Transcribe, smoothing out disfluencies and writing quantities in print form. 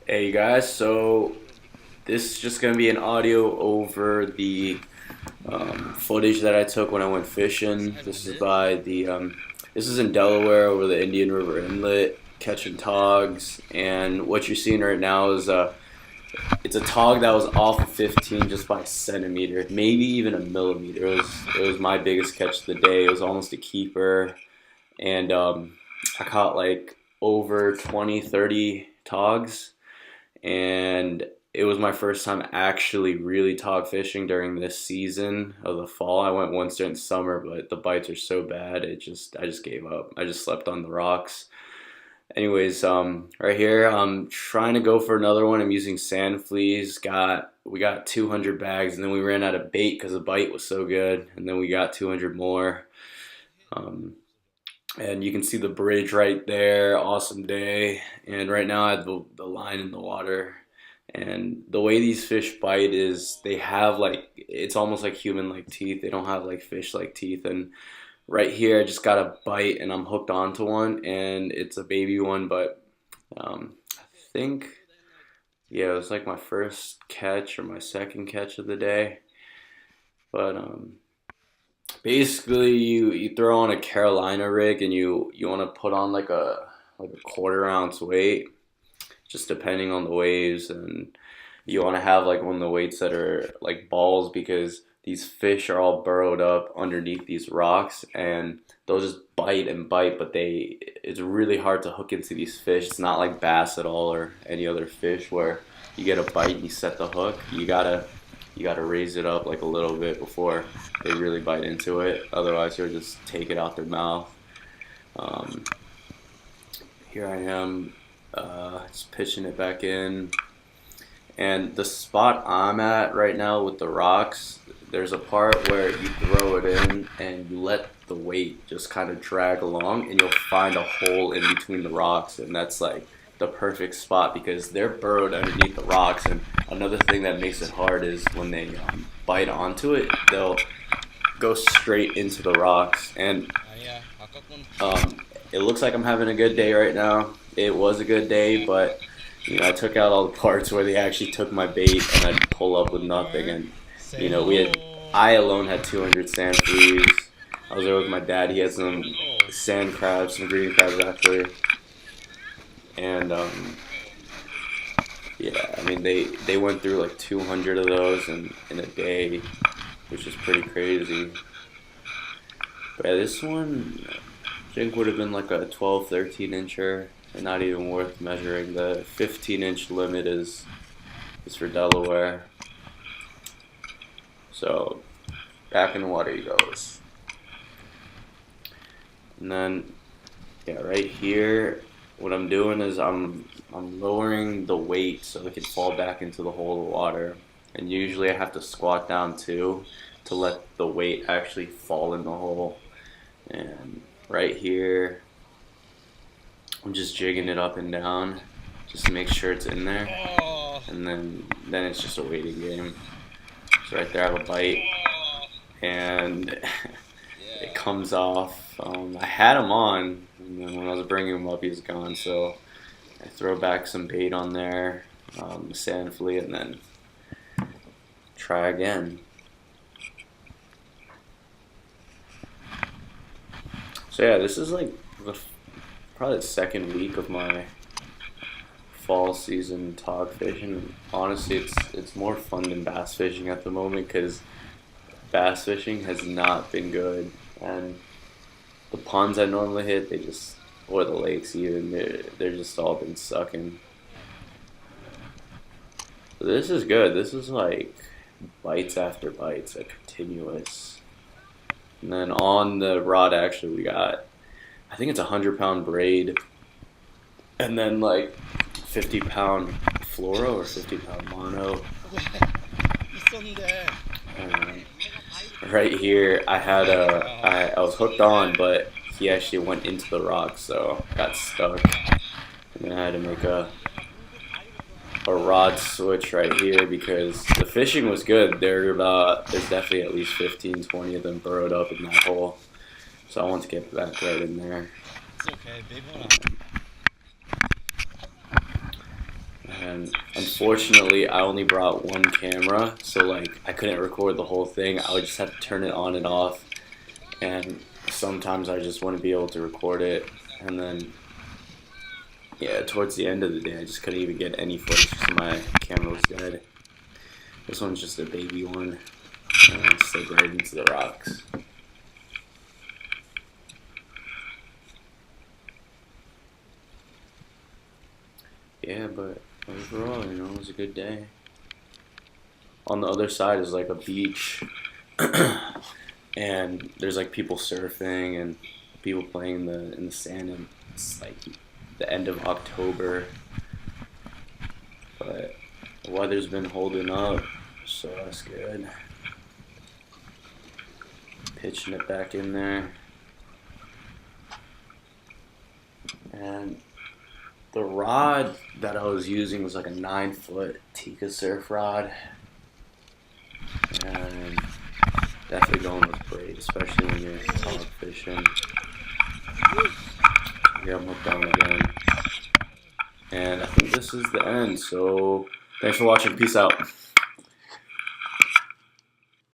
Hey guys, so this is just gonna be an audio over the footage that I took when I went fishing. This is in Delaware over the Indian River Inlet, catching togs, and what you're seeing right now is it's a tog that was off of 15 just by a centimeter, maybe even a millimeter. It was my biggest catch of the day. It was almost a keeper, and I caught like over 20, 30 togs, and it was my first time actually really tog fishing during this season of the fall. I went once during the summer, but the bites are so bad, I just gave up. I just slept on the rocks. Anyways, right here, I'm trying to go for another one. I'm using sand fleas. We got 200 bags, and then we ran out of bait because the bite was so good, and then we got 200 more. Um, and you can see the bridge right there. Awesome day. And right now I have the line in the water. And the way these fish bite is they have like, it's almost like human like teeth. They don't have like fish like teeth. And right here I just got a bite and I'm hooked onto one, and it's a baby one, but I think, yeah, it was like my first catch or my second catch of the day. But basically, you throw on a Carolina rig, and you want to put on like a quarter-ounce weight, just depending on the waves, and you want to have like one of the weights that are like balls, because these fish are all burrowed up underneath these rocks, and they'll just bite and bite, but it's really hard to hook into these fish. It's not like bass at all or any other fish where you get a bite and you set the hook. You gotta raise it up like a little bit before they really bite into it. Otherwise, you'll just take it out their mouth. Um, Here I am, just pitching it back in. And the spot I'm at right now with the rocks, there's a part where you throw it in and you let the weight just kind of drag along, and you'll find a hole in between the rocks, and that's like the perfect spot because they're burrowed underneath the rocks. And another thing that makes it hard is when they bite onto it, they'll go straight into the rocks. And it looks like I'm having a good day right now. It was a good day, but I took out all the parts where they actually took my bait, and I'd pull up with nothing. And I alone had 200 sand fleas. I was there with my dad. He had some sand crabs, some green crabs actually. And yeah, I mean they went through like 200 of those in a day, which is pretty crazy. But yeah, this one I think would have been like a 12, 13 incher, and not even worth measuring. The 15-inch limit is for Delaware. So back in the water he goes. And then, yeah, right here, what I'm doing is I'm lowering the weight so it can fall back into the hole of water. And usually I have to squat down too to let the weight actually fall in the hole. And right here, I'm just jigging it up and down just to make sure it's in there. And then it's just a waiting game. So right there I have a bite, and it comes off. I had him on, and then when I was bringing him up, he was gone. So I throw back some bait on there, sand flea, and then try again. So yeah, this is like probably the second week of my fall season tog fishing. Honestly, it's more fun than bass fishing at the moment because bass fishing has not been good, and the ponds I normally hit, or the lakes even, they're just all been sucking. So this is good. This is like bites after bites, like continuous. And then on the rod, actually, we got, I think it's a 100-pound braid, and then like 50-pound fluoro or 50-pound mono. And right here, I was hooked on, but he actually went into the rock, so got stuck. And then I had to make a rod switch right here because the fishing was good. There's definitely at least 15, 20 of them burrowed up in that hole. So I want to get back right in there. It's okay, big one. And unfortunately, I only brought one camera, so like I couldn't record the whole thing. I would just have to turn it on and off, and sometimes I just wouldn't be able to record it. And then, yeah, towards the end of the day, I just couldn't even get any footage because my camera was dead. This one's just a baby one, and I slid right into the rocks. Yeah, but overall, you know, it was a good day. On the other side is like a beach, and there's like people surfing and people playing in the sand, and it's like the end of October, but the weather's been holding up, so that's good. Pitching it back in there, and the rod that I was using was like a 9-foot Tika surf rod, and definitely going with braid, especially when you're tautog fishing. Yeah, I'm hooked on again, and I think this is the end. So thanks for watching. Peace out.